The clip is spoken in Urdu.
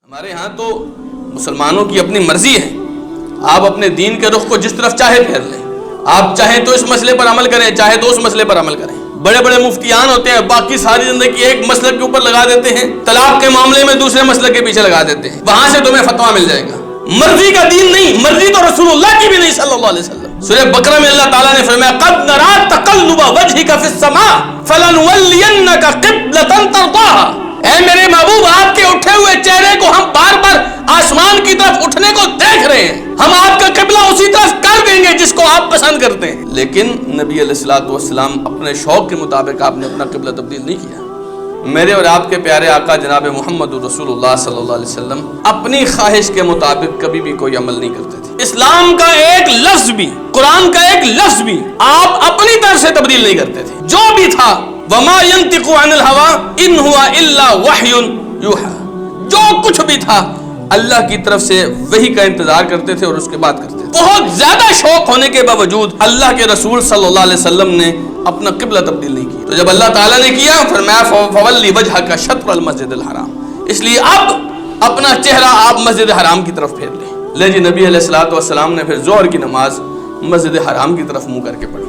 ہمارے ہاں تو مسلمانوں کی اپنی مرضی ہے، آپ اپنے دین کے رخ کو جس طرف چاہے پھیر لیں، آپ چاہیں تو اس مسئلے پر عمل کریں، چاہے تو اس مسئلے پر عمل کریں۔ بڑے بڑے مفتیان ہوتے ہیں، باقی ساری زندگی ایک مسئلے کے اوپر لگا دیتے ہیں، طلاق کے معاملے میں دوسرے مسئلے کے پیچھے لگا دیتے ہیں، وہاں سے تمہیں فتویٰ مل جائے گا۔ مرضی کا دین نہیں، مرضی تو رسول اللہ کی بھی نہیں صلی اللہ علیہ وسلم۔ سورہ بقرہ میں اللہ تعالیٰ نے فرمایا قد نرى تقلب وجهك في السماء فلنولينك قبلة ترضاها۔ اے میرے محبوب، آپ کے اٹھے ہوئے چہرے کو ہم بار بار آسمان کی طرف اٹھنے کو دیکھ رہے ہیں، ہم آپ کا قبلہ اسی طرف کر دیں گے جس کو آپ پسند کرتے ہیں۔ لیکن نبی علیہ الصلوۃ والسلام اپنے شوق کے مطابق آپ نے اپنا قبلہ تبدیل نہیں کیا۔ میرے اور آپ کے پیارے آقا جناب محمد رسول اللہ صلی اللہ علیہ وسلم اپنی خواہش کے مطابق کبھی بھی کوئی عمل نہیں کرتے تھے۔ اسلام کا ایک لفظ بھی، قرآن کا ایک لفظ بھی آپ اپنی طرف سے تبدیل نہیں کرتے تھے۔ جو بھی تھا وما ينطق عن الهوى ان هو الا وحی یوحى، جو کچھ بھی تھا اللہ کی طرف سے وحی کا انتظار کرتے تھے اور اس کے بعد کرتے تھے۔ بہت زیادہ شوق ہونے کے باوجود اللہ کے رسول صلی اللہ علیہ وسلم نے اپنا قبلہ تبدیل نہیں کیا۔ تو جب اللہ تعالیٰ نے کیا فرمایا فولی وجہک شطر المسجد الحرام، اس لیے اب اپنا چہرہ آپ مسجد حرام کی طرف پھیر لیں۔ لے جی، نبی علیہ الصلوۃ والسلام نے پھر ظہر کی نماز مسجد حرام کی طرف منہ کر کے پڑھی۔